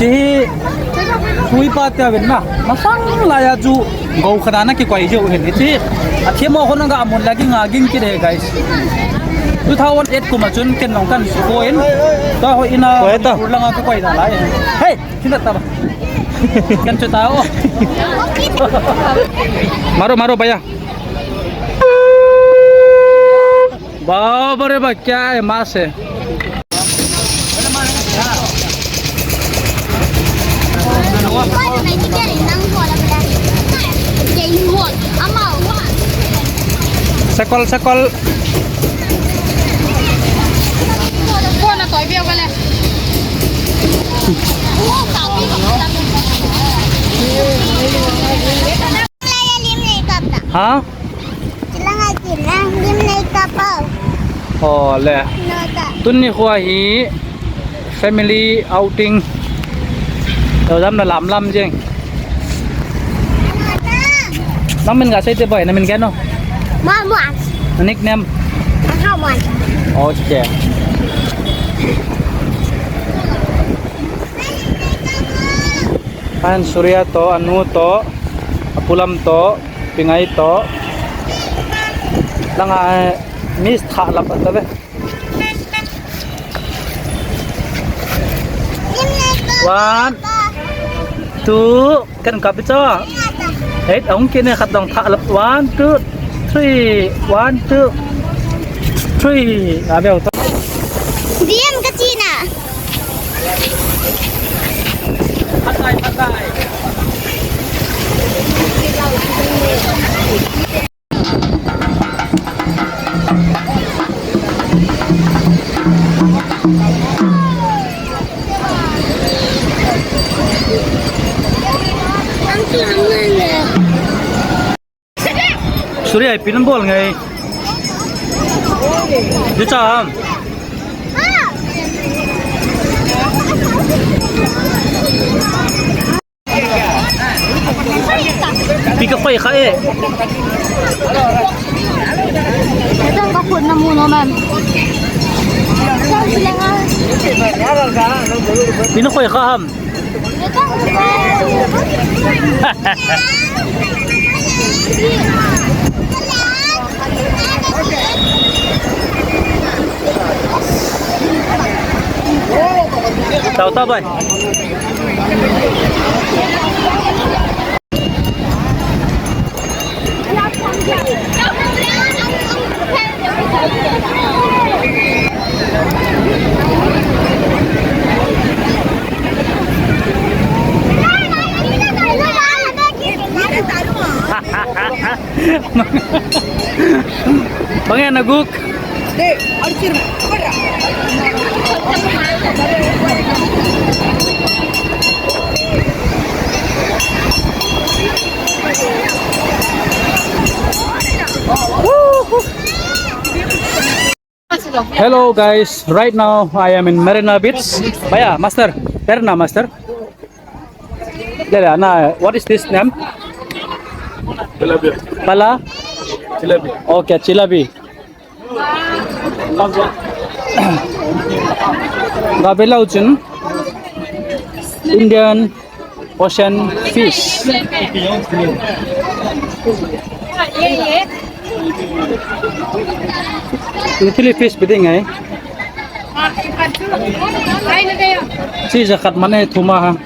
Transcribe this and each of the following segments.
จีคุยปาเตเวนนะมาฟังลายจูกูขนาดนั้นกี่กว่าอีกเห็นที่อาเทียมอคนนั้นก็อามุนลากิงอากิงกี่เด็ก guys 2008 ko macun ken nong kan koin to ina ulang ako koin ala hey kinat ta ba kan tao मारो भैया बाबा रे बा क्या है मास है sekol hả? Oh le. Tuần qua hí family outing. Rồi dám là làm chứ. Nó mình cả xây tới vậy này mình ghét không? Nickname. Okay. Pan Surya to, Anu to, Apulam to, Pingai to. Lang miss thả lập ở đây. One, two, kan copy cho. Hết ông kia này khát đồng thả lập. One, two, three, one, two, three. À béo to. Diam ke Cina. Pakai. Surya pinam bol ngai. Đi chào. Pika khoai khai. Datang ke pun namu noman. Pina khoai kham. Tahu tak boy? Bang naguk. Hello guys, right now I am in Marina Beach. Baya, master, Perna master. Lele, na, what is this name? Tilapia. Pala? Tilapia. Okay, Chilabi. Gabela Uchun, Indian Ocean fish. Ini fish beding ay. Si zakat mana itu mah?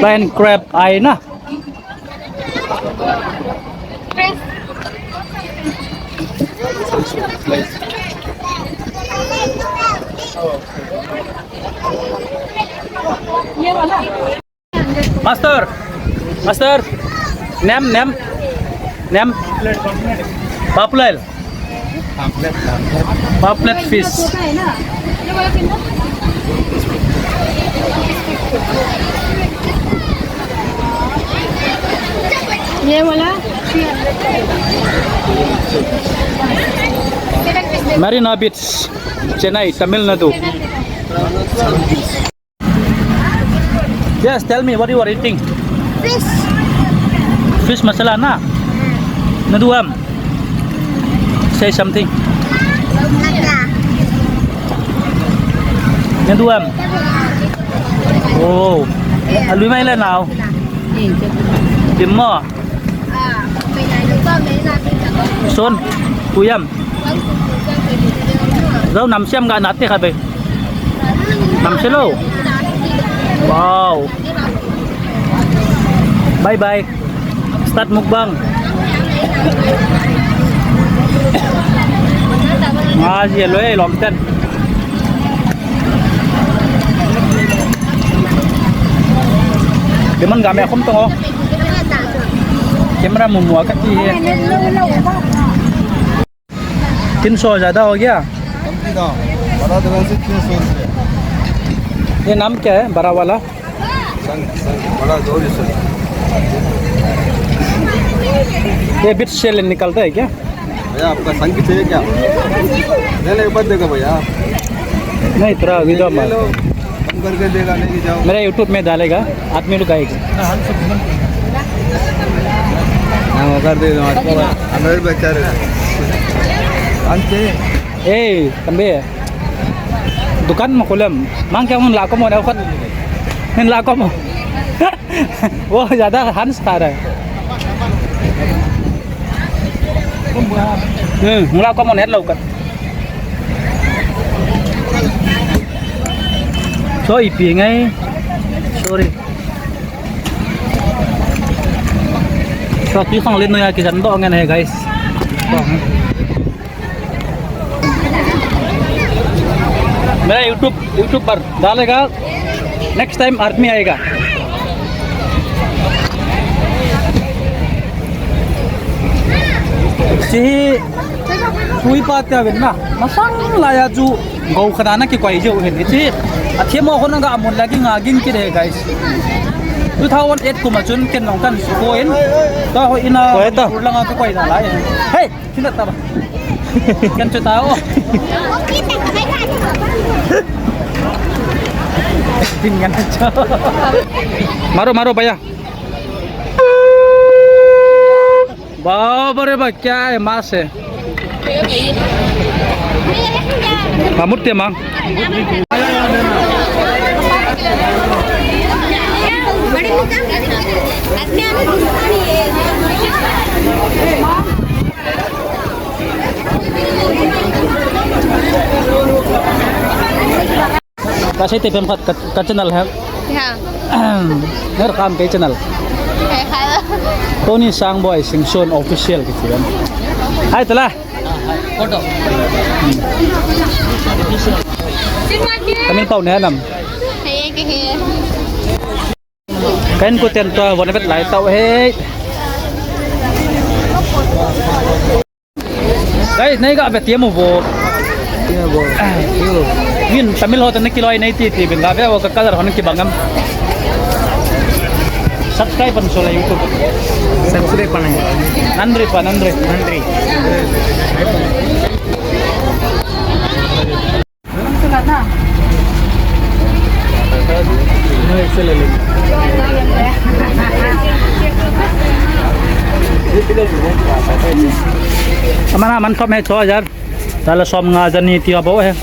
Lion crab ay na. Master, nem, paplet fish. ये वाला Marina Beach, Chennai, Tamil Nadu. Yes, tell me what you are eating. fish. Fish masala na. Naduam. Say something. Ngeduam. Oh. Alui mai lên nào. Tìm mò. Son. Kuyam. Rau 5 xem gak nate kabe. 5 selo. Wow. Bye bye. Start mukbang. Ngasih lo lomten. Demen game không to. Camera mùa các chi. Tin so ज़्यादा हो गया. बड़ा दुकान से 300 रुपये. ये नाम क्या है बड़ा वाला? बड़ा 200. ये बिट सेल निकलता है क्या? भैया आपका संग चाहिए क्या? ले एक बार देगा भैया. नहीं तेरा वीडियो ले लो. कम करके देगा नहीं जाओ. मेरा YouTube में डालेगा आदमी लोग आएगा. हाँ कर दे दो. हमें बेचारे. अंते. Eh, tambe. Dukan mo kulam. Mang kya mo lako mo na kon. Hin lako mo. Wo ज़्यादा हंस खा रहा है. Lako mo net laukat. So ipi ngay. Sorry. So tí không lên nơi cái rắn to nghe này guys. मेरा YouTube पर डालेगा. Next time army आएगा. Si chui pa tia ven na masang laya chu go khana na ki kwai jo hen chi a themo hon nga amon lagi nga ging ki de guys 2008 kuma chun ken nong kan koin to ho ina urlanga ki kwai da lai hey kinat ta ba kan chu tao tinggal aja. मारो भैया. बाबा रे बा क्या है मास है. मामुट ते मांग. Kasi tipim ka channel है. हाँ. Ngar काम के channel. Tony Sang Boy Sing Son official gitu kan. Hai telah. Foto. Kami pau ne nam. Kain ko ten to won bet lai tau he. Guys, nay ga bet tiam bo. Tiam bo. Yin Tamil ho tan kilo ai nei ti benga be wa ka kalar hon ki bangam. Subscribe pan sola YouTube. Subscribe pan. Nandri. No excellent. Amana man shop hai 6000. Tala shop nga jani tia bo hai.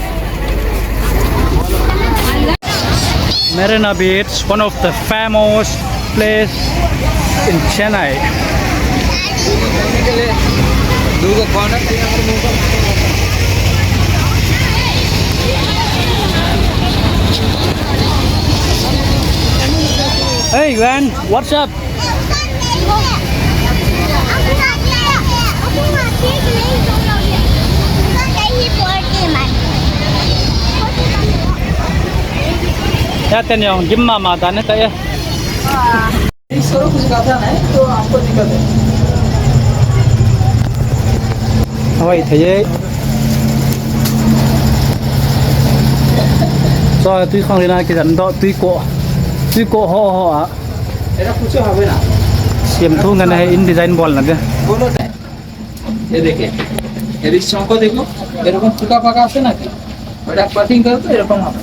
Marina Beach, one of the famous place in Chennai. Hey Yuan, what's up? क्या तेरे यहाँ जिम्मा माता ने तो ये इस तरह कुछ कहता है तो आपको दिक्कत है हवाई थे ये तो तू खाने लेना कि जन तो तू को हो आ ऐसा कुछ हवे ना सेम तो गने है इन डिजाइन बॉल ना दे बोलो ना ये देखिए ये रिश्तों को देखो मेरे को फुका पका से ना कि बड़ा कटिंग करो तो ये रकम आप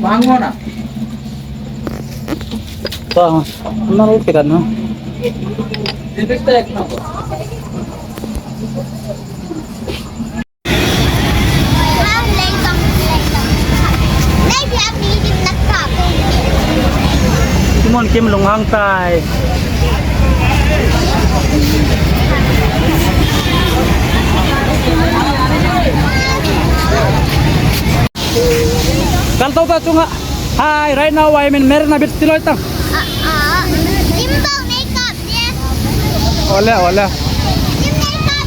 मांगो ना तो ना रोड के ना देखते हैं ना dia ambil di nakap. Timon kim long hang tai. Kal tau ta chunga. Hi, right now I'm in Marina Beach Tiloy tang. Timbang nakap dia. Ola. Tim nakap.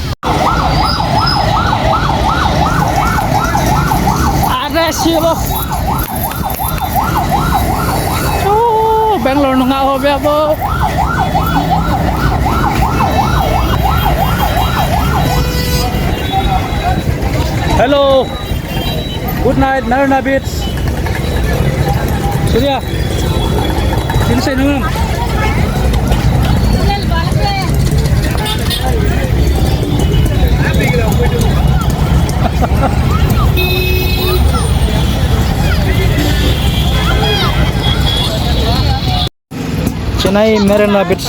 Ada siapa? Oh, Bangalore nung nga ho bebo. Hello. Good night, Marina Beach. Surya. Sini saya nung. Chennai Marina Beach.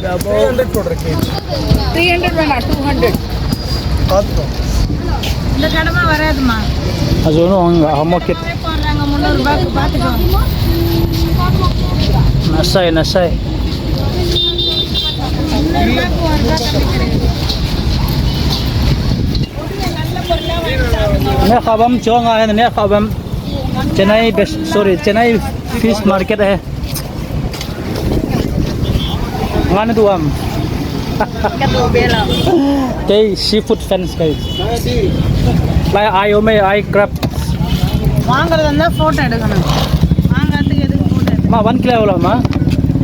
300 ಕೊಡ್ರಿ KG 300 ಬೇಡ 200 ಕಾದು இந்த கடமை வராதுமா Azono hanga hamakit. போடுறாங்க 300 ரூபாய்க்கு பாத்துக்கோ Nasay. Ne khabam chonga hai ne khabam Chennai fish market hai. Ngan duam. கது Bela Kay seafood fans guys. Like I crab. வாங்குறதா இருந்தா போட்டோ எடுக்கணும் வாங்காததுக்கு எதுக்கு photo Ma 1 kilo wala ma.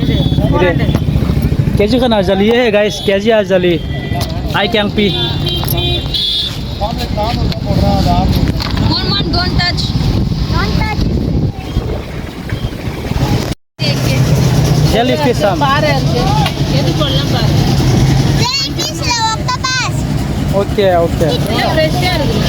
இது 400 Kg kana jali hai guys, kg jali. I can pi. One don't touch Jellyfish am. பாரு இருக்கு எது கொள்ளலாம் பாரு Jellyfish lah octopus. Okay. ஃப்ரெஷ்ஷா இருக்கு